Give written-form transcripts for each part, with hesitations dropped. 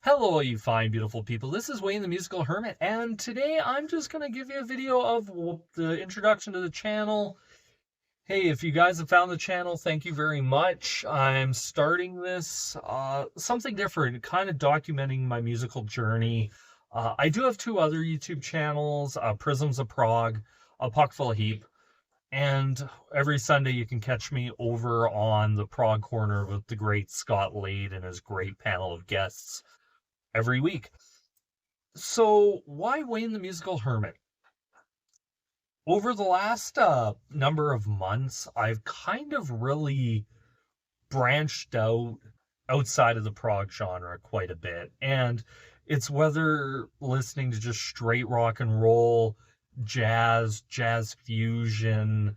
Hello, you fine, beautiful people. This is Wayne the Musical Hermit, and today I'm just going to give you a video of the introduction to the channel. Hey, if you guys have found the channel, thank you very much. I'm starting this, something different, kind of documenting my musical journey. I do have two other YouTube channels, Prisms of Prague, a Puck Full of Heap, and every Sunday you can catch me over on the Prague Corner with the great Scott Lade and his great panel of guests every week. So, why Wayne the Musical Hermit? Over the last number of months, I've kind of really branched out outside of the prog genre quite a bit. And it's whether listening to just straight rock and roll, jazz fusion,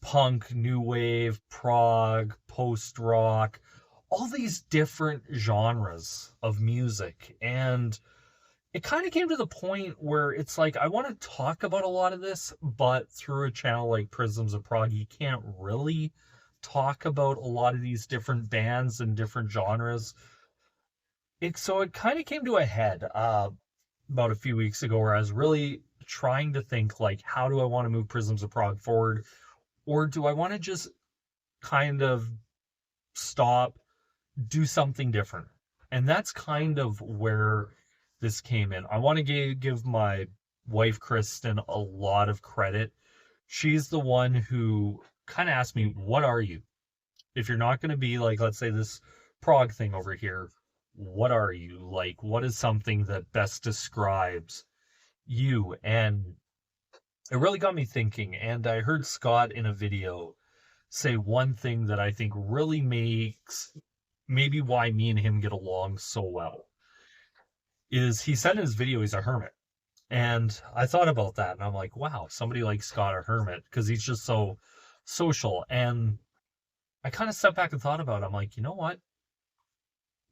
punk, new wave, prog, post rock, all these different genres of music. And it kind of came to the point where it's like, I want to talk about a lot of this, but through a channel like Prisms of Prague, you can't really talk about a lot of these different bands and different genres. So it kind of came to a head about a few weeks ago where I was really trying to think, like, how do I want to move Prisms of Prague forward? Or do I want to just kind of stop, do something different? And that's kind of where this came in. I want to give my wife, Kristen, a lot of credit. She's the one who kind of asked me, what are you? If you're not going to be like, let's say this prog thing over here, what are you? Like, what is something that best describes you? And it really got me thinking. And I heard Scott in a video say one thing that I think really makes maybe why me and him get along so well. Is he said in his video he's a hermit. And I thought about that and I'm like, wow, somebody like Scott a hermit, because he's just so social. And I kind of stepped back and thought about it. I'm like, you know what?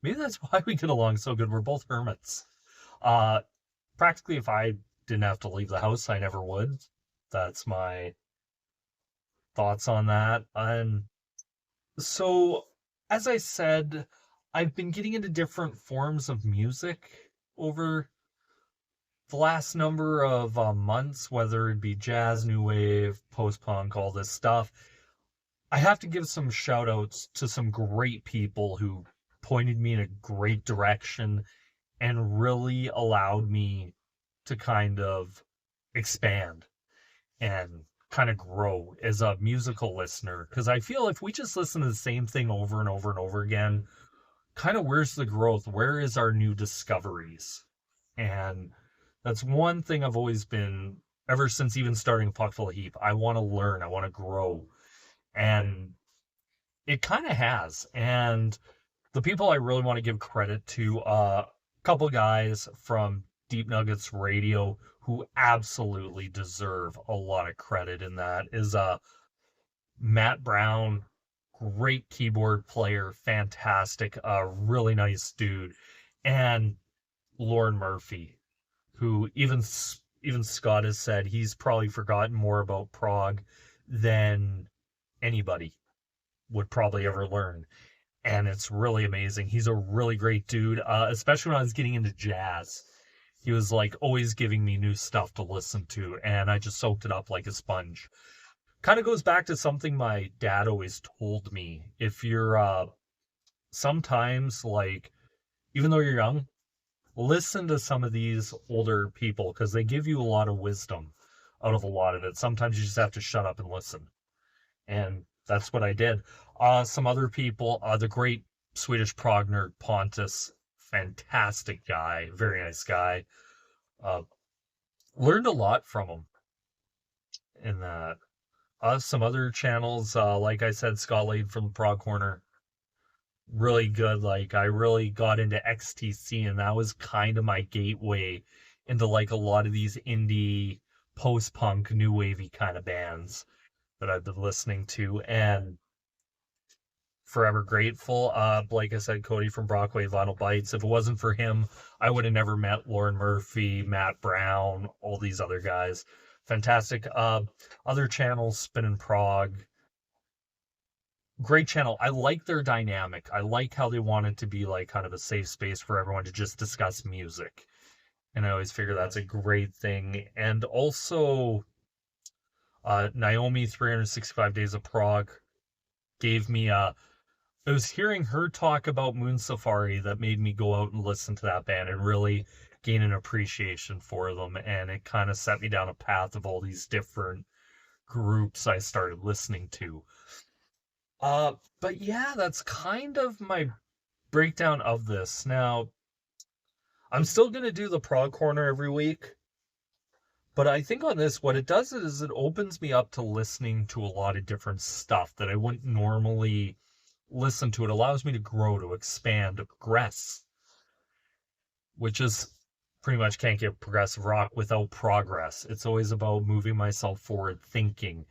Maybe that's why we get along so good. We're both hermits. Practically, if I didn't have to leave the house, I never would. That's my thoughts on that. And so, as I said, I've been getting into different forms of music over the last number of months, whether it be jazz, new wave, post-punk, all this stuff. I have to give some shout outs to some great people who pointed me in a great direction and really allowed me to kind of expand and kind of grow as a musical listener. Because I feel if we just listen to the same thing over and over and over again, kind of where's the growth? Where is our new discoveries? And that's one thing I've always been, ever since even starting Puck Full of Heap. I want to learn, I want to grow. And it kind of has. And the people I really want to give credit to, a couple guys from Deep Nuggets Radio who absolutely deserve a lot of credit in that, is Matt Brown, great keyboard player, fantastic, really nice dude, and Lorne Murphy, who even Scott has said he's probably forgotten more about prog than anybody would probably ever learn. And it's really amazing. He's a really great dude, especially when I was getting into jazz. He was like always giving me new stuff to listen to, and I just soaked it up like a sponge. Kind of goes back to something my dad always told me. If you're sometimes, like, even though you're young, listen to some of these older people because they give you a lot of wisdom out of a lot of it. Sometimes you just have to shut up and listen. And that's what I did. Some other people, the great Swedish prog nerd Pontus, fantastic guy, very nice guy. Learned a lot from him in that. Some other channels, like I said, Scott Lade from the Prog Corner, really good. Like, I really got into XTC, and that was kind of my gateway into like a lot of these indie post-punk new wavy kind of bands that I've been listening to, and forever grateful. Like I said, Cody from Brockway Vinyl Bites. If it wasn't for him, I would have never met Lorne Murphy, Matt Brown, all these other guys. Fantastic. Other channels, Spin in Prague, great channel. I like their dynamic. I like how they want it to be like kind of a safe space for everyone to just discuss music. And I always figure that's a great thing. And also, Naomi 365 Days of Prague gave me I was hearing her talk about Moon Safari that made me go out and listen to that band and really gain an appreciation for them. And it kind of set me down a path of all these different groups I started listening to. But yeah, that's kind of my breakdown of this. Now, I'm still going to do the prog corner every week, but I think on this, what it does is it opens me up to listening to a lot of different stuff that I wouldn't normally listen to. It allows me to grow, to expand, to progress, which is pretty much can't get progressive rock without progress. It's always about moving myself forward, thinking.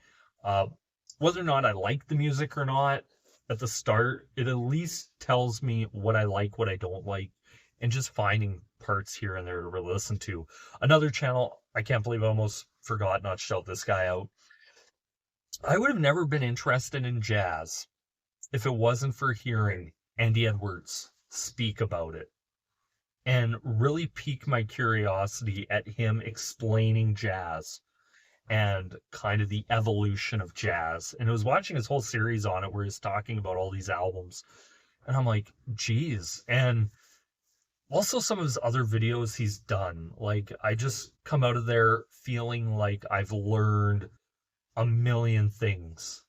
Whether or not I like the music or not at the start, it at least tells me what I like, what I don't like, and just finding parts here and there to really listen to. Another channel, I can't believe I almost forgot not to shout this guy out. I would have never been interested in jazz if it wasn't for hearing Andy Edwards speak about it and really pique my curiosity at him explaining jazz and kind of the evolution of jazz. And I was watching his whole series on it where he's talking about all these albums. And I'm like, geez. And also some of his other videos he's done. Like, I just come out of there feeling like I've learned a million things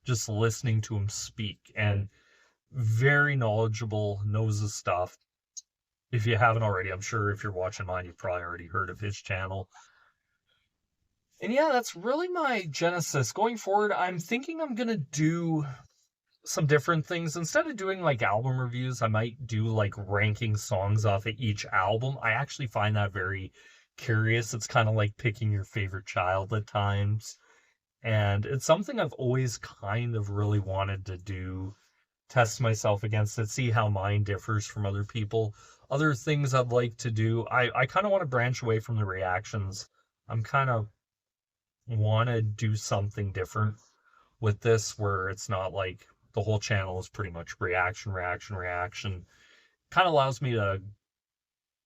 just listening to him speak, and very knowledgeable, knows his stuff. If you haven't already, I'm sure if you're watching mine, you've probably already heard of his channel. And yeah, that's really my genesis. Going forward, I'm thinking I'm going to do some different things. Instead of doing like album reviews, I might do like ranking songs off of each album. I actually find that very curious. It's kind of like picking your favorite child at times. And it's something I've always kind of really wanted to do, test myself against it, see how mine differs from other people. Other things I'd like to do, I kind of want to branch away from the reactions. I'm kind of want to do something different with this where it's not like the whole channel is pretty much reaction, reaction, reaction. Kind of allows me to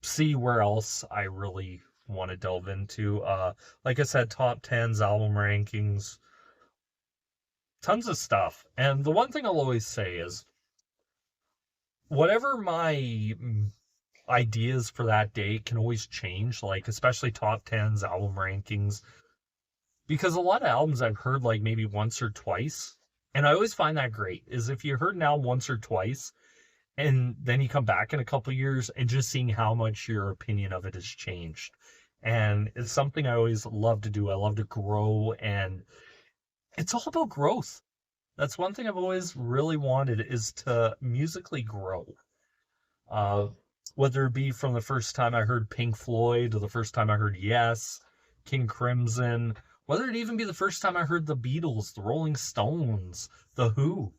see where else I really want to delve into. Like I said, top 10s, album rankings, tons of stuff. And the one thing I'll always say is whatever my ideas for that day can always change, like especially top 10s, album rankings, because a lot of albums I've heard like maybe once or twice, and I always find that great, is if you heard an album once or twice and then you come back in a couple years and just seeing how much your opinion of it has changed. And it's something I always love to do. I love to grow, and it's all about growth. That's one thing I've always really wanted, is to musically grow. Whether it be from the first time I heard Pink Floyd to the first time I heard Yes, King Crimson, whether it even be the first time I heard the Beatles, the Rolling Stones, the Who,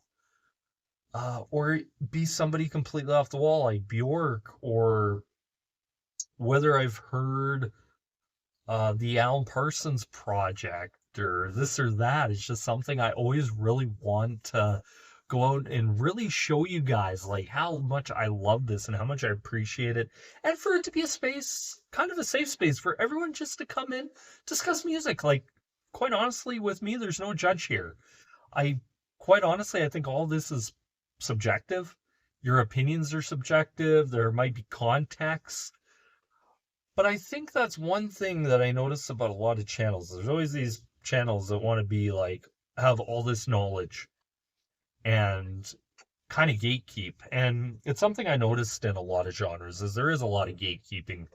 or be somebody completely off the wall like Bjork, or whether I've heard the Alan Parsons Project or this or that. It's just something I always really want to go out and really show you guys like how much I love this and how much I appreciate it, and for it to be a space, kind of a safe space for everyone just to come in, discuss music. Like, quite honestly, with me, there's no judge here. Quite honestly, I think all this is subjective. Your opinions are subjective. There might be context. But I think that's one thing that I notice about a lot of channels. There's always these channels that want to be like, have all this knowledge and kind of gatekeep. And it's something I noticed in a lot of genres, is there is a lot of gatekeeping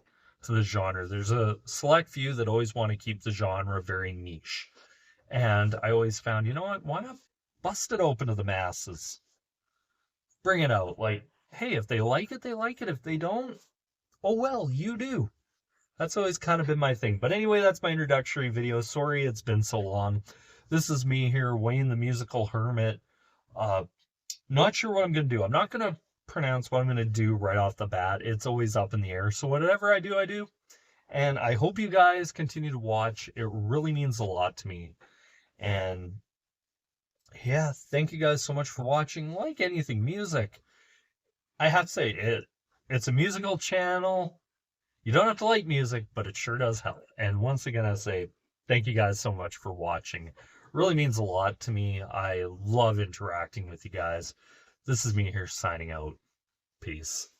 to the genre. There's a select few that always want to keep the genre very niche. And I always found, you know what, why not bust it open to the masses? Bring it out. Like, hey, if they like it, they like it. If they don't, oh well, you do. That's always kind of been my thing. But anyway, that's my introductory video. Sorry it's been so long. This is me here, Wayne the Musical Hermit. Not sure what I'm going to do. I'm not going to pronounce what I'm going to do right off the bat. It's always up in the air. So whatever I do, I do. And I hope you guys continue to watch. It really means a lot to me. And yeah, thank you guys so much for watching. Like anything music, I have to say, it's a musical channel. You don't have to like music, but it sure does help. And once again, I say thank you guys so much for watching. Really means a lot to me. I love interacting with you guys. This is me here signing out. Peace.